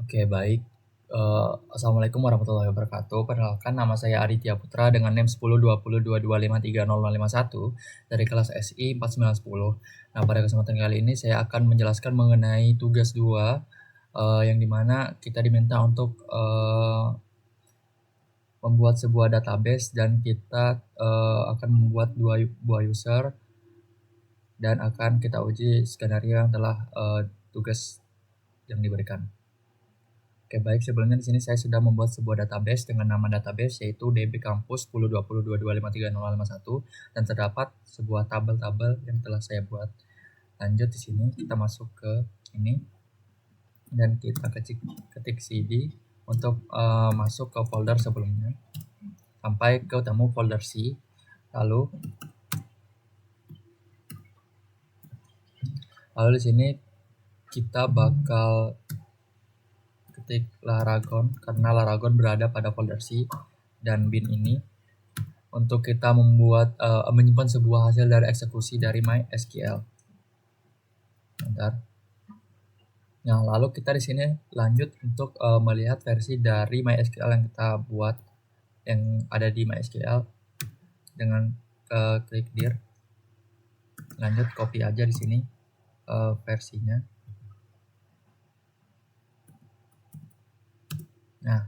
Oke, baik. Assalamualaikum warahmatullahi wabarakatuh. Perkenalkan, nama saya Aditya Putra dengan NIM 102022530531 dari kelas SI 4910. Nah, pada kesempatan kali ini saya akan menjelaskan mengenai tugas 2, yang dimana kita diminta untuk membuat sebuah database dan kita akan membuat dua buah user dan akan kita uji skenario yang telah tugas yang diberikan. Oke, baik, sebelumnya di sini saya sudah membuat sebuah database dengan nama database yaitu DB Kampus 102022530551 dan terdapat sebuah tabel-tabel yang telah saya buat. Lanjut di sini kita masuk ke ini dan kita ketik cd untuk masuk ke folder sebelumnya sampai ketemu folder C. Lalu di sini kita bakal ketik Laragon karena Laragon berada pada folder C dan bin ini untuk kita membuat menyimpan sebuah hasil dari eksekusi dari MySQL. Bentar. Nah, lalu kita di sini lanjut untuk melihat versi dari MySQL yang kita buat yang ada di MySQL dengan klik dir. Lanjut copy aja di sini versinya. Nah,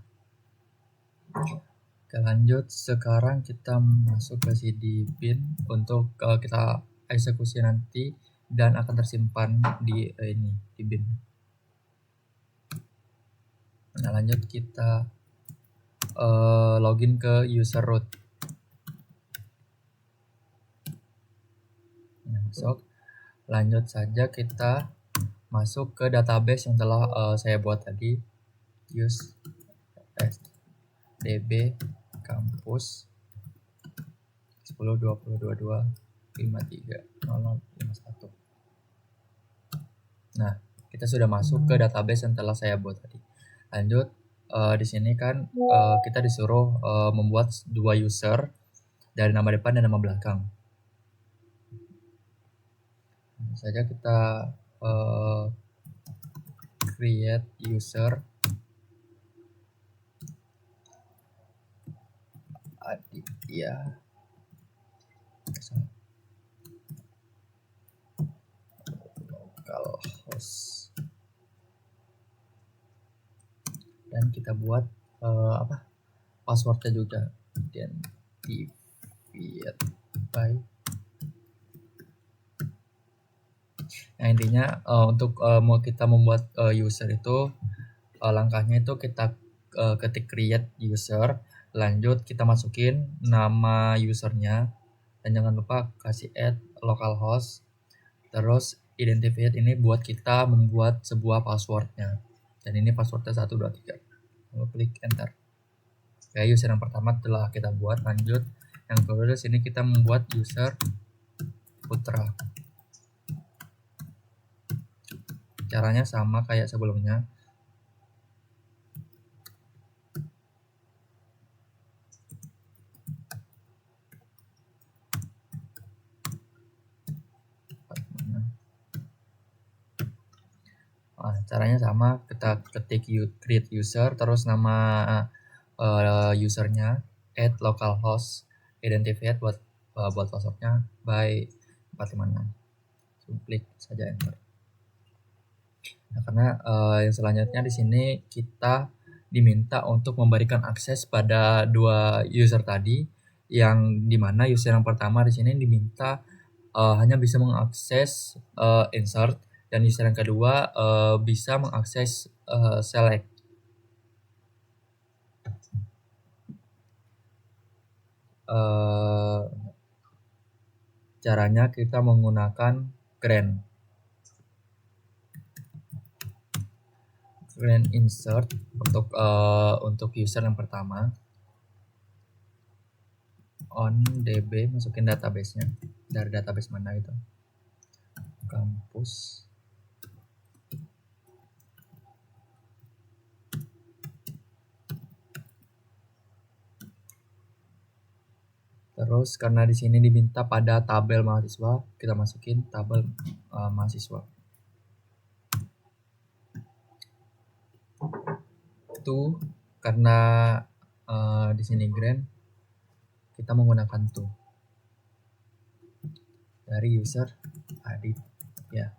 oke, lanjut sekarang kita masuk ke cd bin untuk kita eksekusi nanti dan akan tersimpan di ini di bin. Nah, lanjut kita login ke user root. Nah, masuk. Lanjut saja kita masuk ke database yang telah saya buat tadi, use db kampus 102022530051. Nah, kita sudah masuk ke database yang telah saya buat tadi. Lanjut, di sini kan kita disuruh membuat dua user dari nama depan dan nama belakang. Saja kita create user Aditya localhost dan kita buat passwordnya juga identified by. Nah, intinya untuk mau kita membuat user itu langkahnya itu kita ketik create user, lanjut kita masukin nama usernya dan jangan lupa kasih add localhost, terus identified ini buat kita membuat sebuah passwordnya dan ini passwordnya 123, lalu klik enter. Oke, user yang pertama telah kita buat. Lanjut yang kedua, di sini kita membuat user Putra. Caranya sama kayak sebelumnya. Caranya sama, kita ketik create user, terus nama usernya, add localhost, identified buat passwordnya by 456. Klik saja enter. Nah, karena yang selanjutnya di sini kita diminta untuk memberikan akses pada dua user tadi, yang dimana user yang pertama di sini diminta hanya bisa mengakses insert, dan user yang kedua bisa mengakses select. Caranya kita menggunakan grant insert untuk user yang pertama on db, masukin database-nya dari database mana itu, kampus. Terus karena di sini diminta pada tabel mahasiswa, kita masukin tabel mahasiswa. to, karena di sini grand, kita menggunakan to dari user edit ya.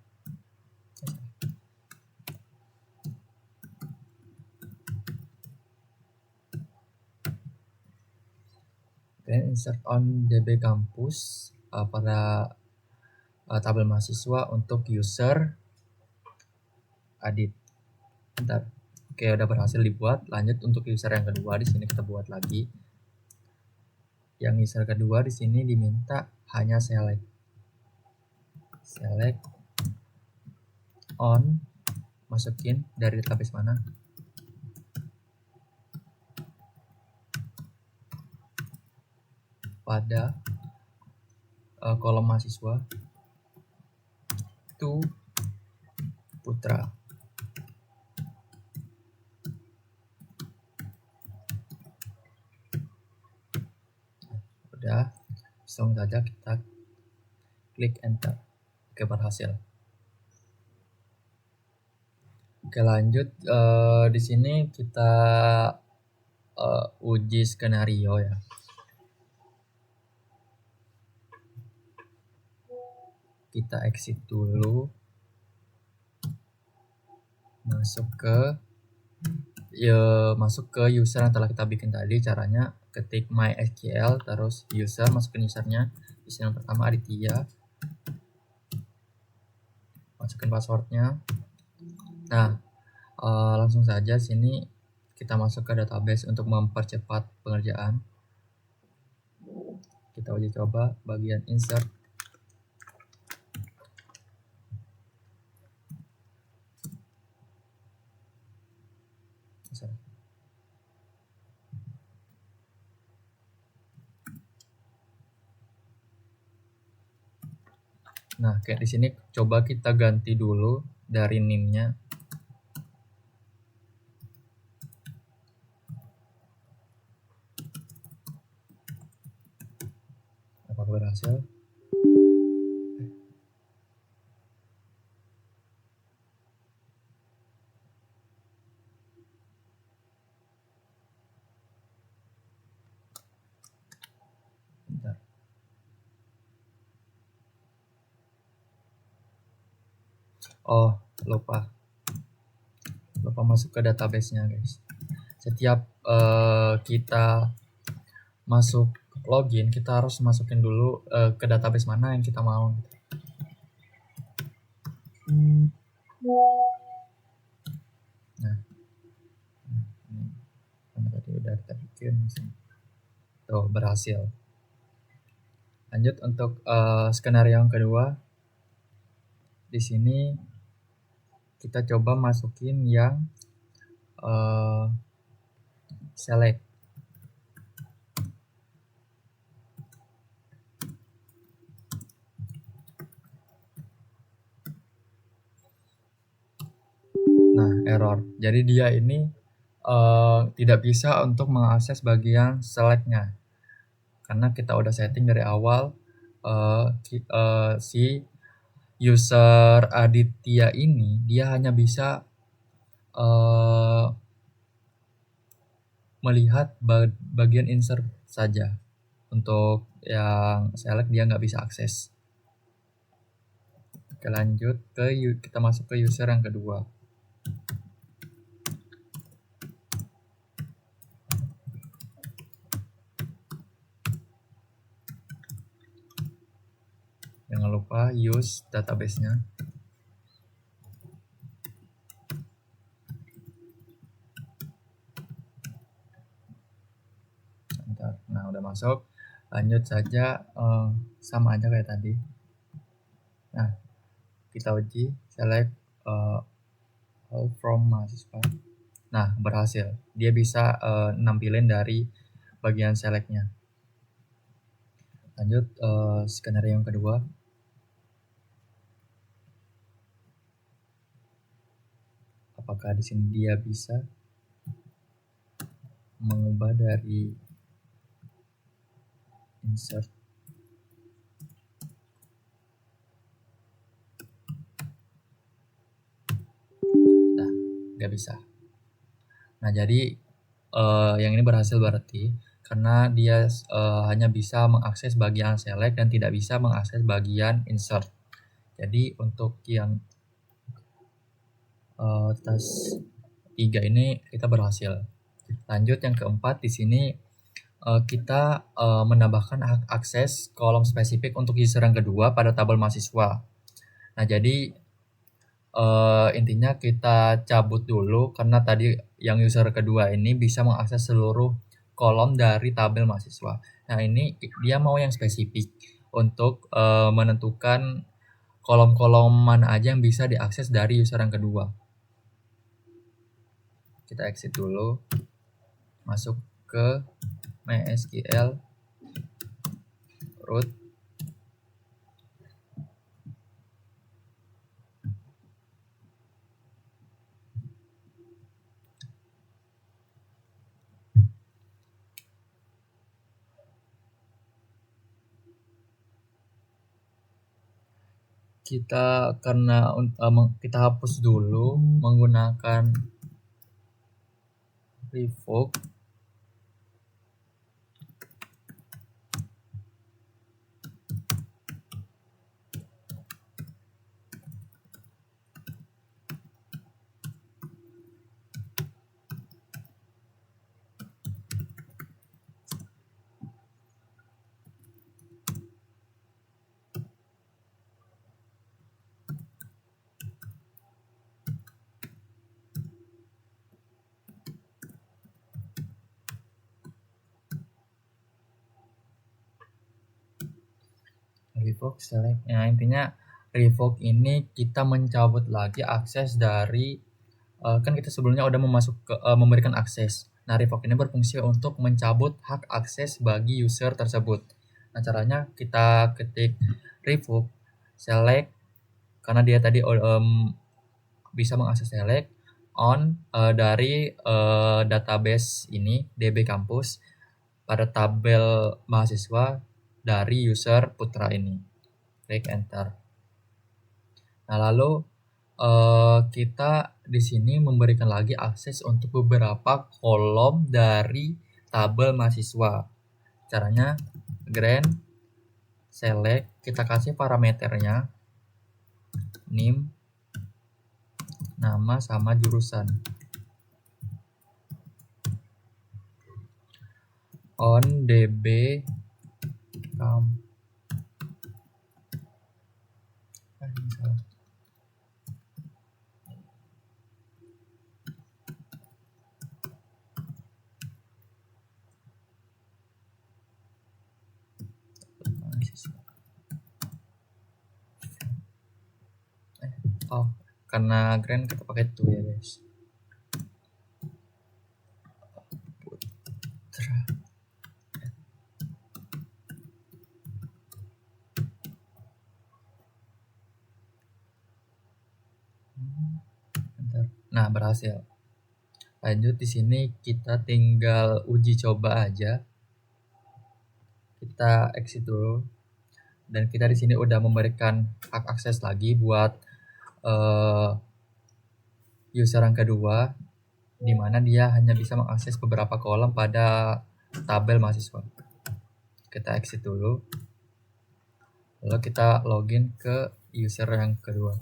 Then insert on DB Campus pada tabel mahasiswa untuk user edit. Bentar. Oke, udah berhasil dibuat. Lanjut untuk user yang kedua, di sini kita buat lagi. Yang user kedua di sini diminta hanya select on, masukin dari database mana, pada kolom mahasiswa to Putra. Udah, langsung saja kita klik enter. Oke, berhasil. Oke, lanjut di sini kita uji skenario ya. Kita exit dulu, masuk ke user yang telah kita bikin tadi. Caranya ketik MySQL, terus user, masukin usernya. User yang pertama Aditya, masukin passwordnya. Nah, langsung saja sini kita masuk ke database untuk mempercepat pengerjaan. Kita uji coba bagian insert. Nah, kayak di sini coba kita ganti dulu dari name-nya. Apakah berhasil? Bentar. Oh, lupa masuk ke database-nya, guys. Setiap kita masuk login, kita harus masukin dulu ke database mana yang kita mau. Nah, ini tadi udah kita bikin. Tuh, berhasil. Lanjut untuk skenario yang kedua. Di sini kita coba masukin yang select. Nah, error. Jadi dia ini tidak bisa untuk mengakses bagian select-nya. Karena kita udah setting dari awal si user Aditya ini dia hanya bisa melihat bagian insert saja. Untuk yang select dia nggak bisa akses. Oke, lanjut kita masuk ke user yang kedua. Jangan lupa use database-nya. Nah, udah masuk. Lanjut saja, sama aja kayak tadi. Nah, kita uji select all from mahasiswa. Nah, berhasil. Dia bisa nampilin dari bagian select-nya. Lanjut skenario yang kedua. Apakah di sini dia bisa mengubah dari insert? Nah, nggak bisa. Nah, jadi yang ini berhasil berarti karena dia hanya bisa mengakses bagian select dan tidak bisa mengakses bagian insert. Jadi untuk yang tas 3 ini kita berhasil. Lanjut yang keempat, di sini kita menambahkan hak akses kolom spesifik untuk user yang kedua pada tabel mahasiswa. Nah, jadi intinya kita cabut dulu karena tadi yang user kedua ini bisa mengakses seluruh kolom dari tabel mahasiswa. Nah, ini dia mau yang spesifik untuk menentukan kolom-kolom mana aja yang bisa diakses dari user yang kedua. Kita exit dulu, masuk ke MySQL root. Kita hapus dulu menggunakan revoke. Revoke select. Nah, intinya revoke ini kita mencabut lagi akses dari kan kita sebelumnya udah memberikan akses. Nah, revoke ini berfungsi untuk mencabut hak akses bagi user tersebut. Nah, caranya kita ketik revoke select karena dia tadi bisa mengakses select on dari database ini DB kampus pada tabel mahasiswa dari user putra ini. Klik enter. Nah, lalu kita di sini memberikan lagi akses untuk beberapa kolom dari tabel mahasiswa. Caranya grant select, kita kasih parameternya name, nama sama jurusan. On db karena grant kita pakai itu ya guys. Putra. Nah, berhasil. Lanjut, di sini kita tinggal uji coba aja. Kita exit dulu. Dan kita di sini udah memberikan hak akses lagi buat user yang kedua, di mana dia hanya bisa mengakses beberapa kolom pada tabel mahasiswa. Kita exit dulu. Lalu kita login ke user yang kedua.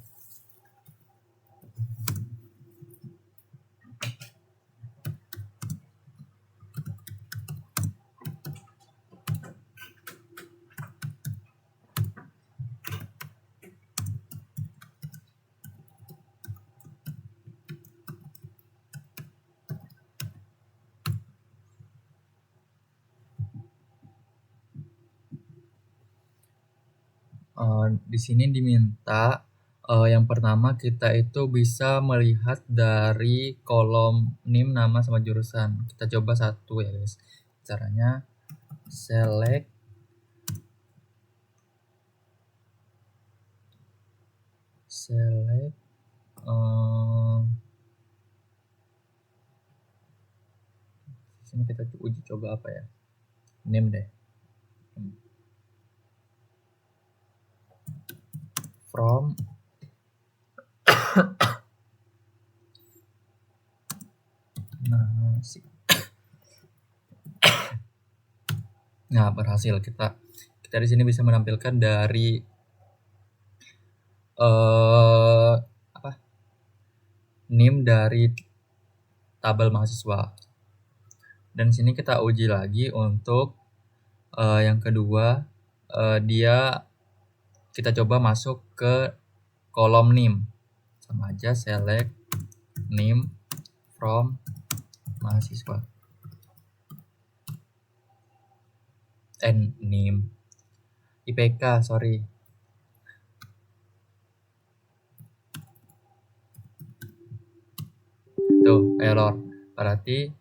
Di sini diminta yang pertama kita itu bisa melihat dari kolom name, nama sama jurusan. Kita coba satu ya guys. Caranya select sini kita uji coba apa ya, name deh, from Nah, berhasil. Kita di sini bisa menampilkan dari NIM dari tabel mahasiswa. Dan sini kita uji lagi untuk yang kedua, kita coba masuk ke kolom NIM. Sama aja select NIM from mahasiswa. NIM IPK, sorry. Tuh, error. Berarti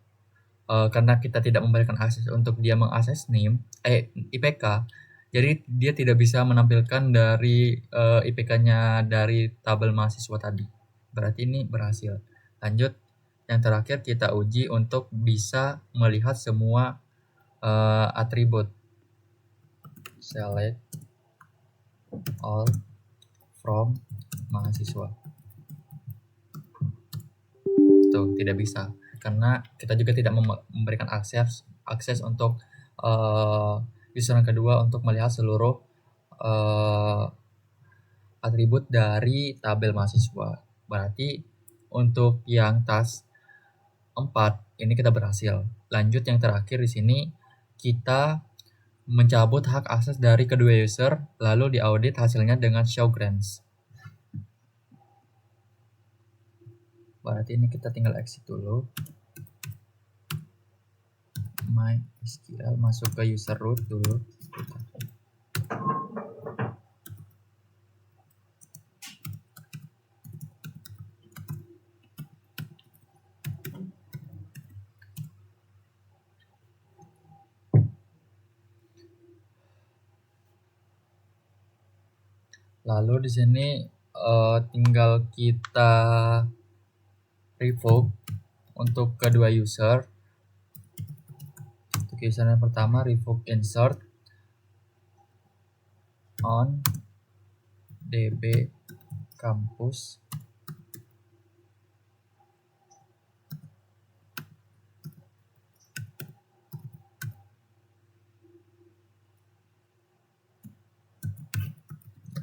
karena kita tidak memberikan akses untuk dia mengakses NIM, IPK, jadi dia tidak bisa menampilkan dari IPK-nya dari tabel mahasiswa tadi. Berarti ini berhasil. Lanjut, yang terakhir kita uji untuk bisa melihat semua atribut. Select all from mahasiswa. Tuh, tidak bisa. Karena kita juga tidak memberikan akses untuk user yang kedua untuk melihat seluruh atribut dari tabel mahasiswa. Berarti untuk yang task 4 ini kita berhasil. Lanjut yang terakhir di sini kita mencabut hak akses dari kedua user lalu diaudit hasilnya dengan show grants. Berarti ini kita tinggal exit dulu. MySQL masuk ke user root dulu. Lalu di sini tinggal kita revoke untuk kedua user. Untuk user yang pertama revoke insert on db campus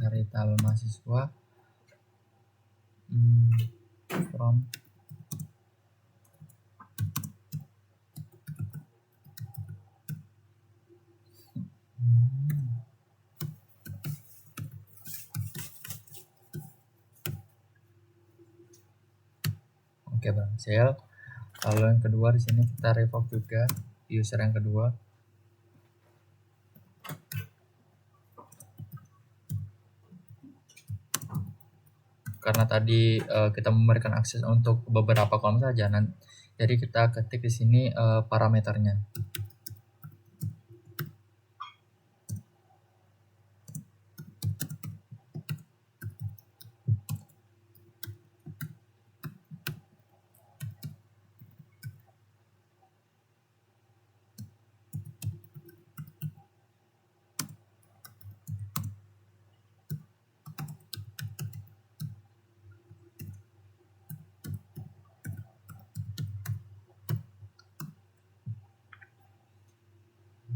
dari tabel mahasiswa from Oke, berhasil. Lalu yang kedua di sini kita revoke juga user yang kedua. Karena tadi kita memberikan akses untuk beberapa kolom saja, jadi kita ketik di sini parameternya.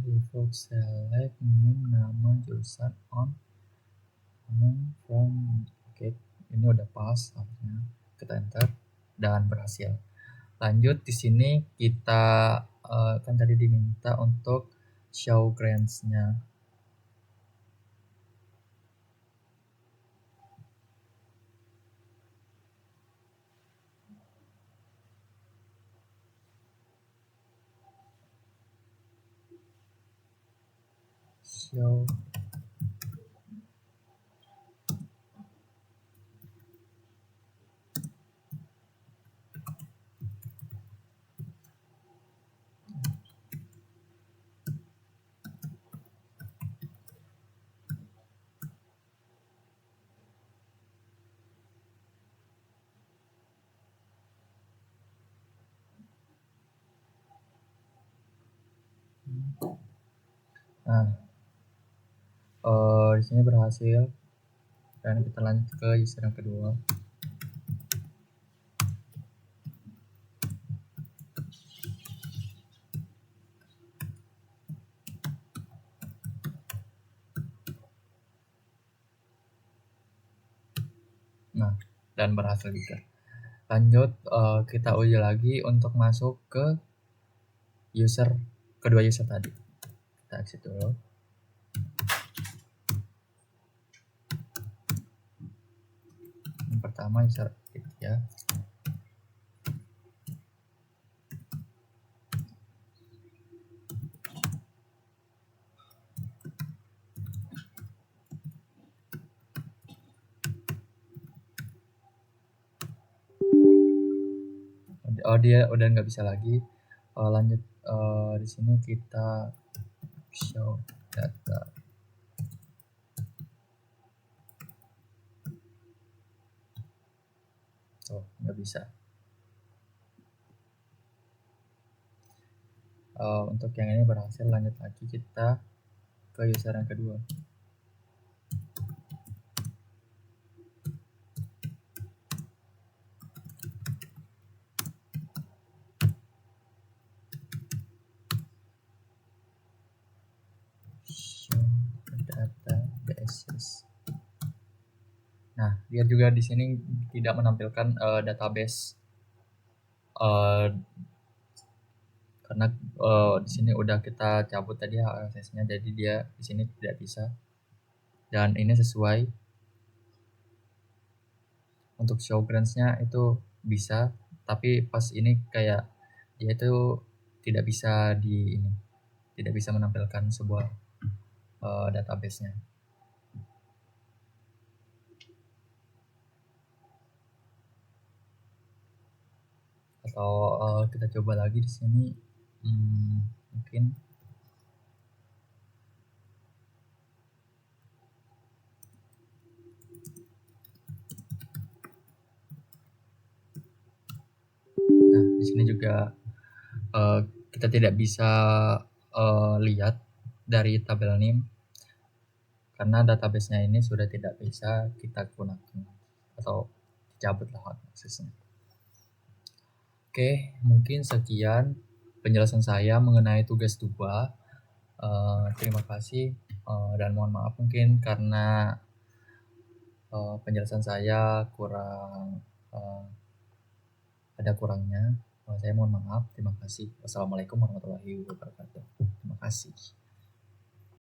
Revoke select name nama jurusan on from. Oke, ini udah pas harusnya. Kita enter dan berhasil. Lanjut di sini kita kan tadi diminta untuk show grants-nya. Show di sini berhasil dan kita lanjut ke user yang kedua. Nah, dan berhasil juga. Lanjut, kita uji lagi untuk masuk ke kedua user tadi. Kita exit dulu. Yang pertama user ya. Oh, dia udah nggak bisa lagi. Lanjut, di sini kita show data. Oh, nggak bisa. Untuk yang ini berhasil. Lanjut lagi kita ke user yang kedua. Show data basis. Nah, dia juga di sini tidak menampilkan database karena di sini udah kita cabut tadi hak aksesnya, jadi dia di sini tidak bisa. Dan ini sesuai untuk show grants-nya itu bisa, tapi pas ini kayak dia itu tidak bisa tidak bisa menampilkan sebuah database-nya. Atau kita coba lagi di sini, mungkin nah di sini juga kita tidak bisa lihat dari tabel name karena database-nya ini sudah tidak bisa kita gunakan atau dicabut lah aksesnya. Oke, mungkin sekian penjelasan saya mengenai tugas 2. Terima kasih dan mohon maaf mungkin karena penjelasan saya kurang ada kurangnya. Saya mohon maaf. Terima kasih. Wassalamualaikum warahmatullahi wabarakatuh. Terima kasih.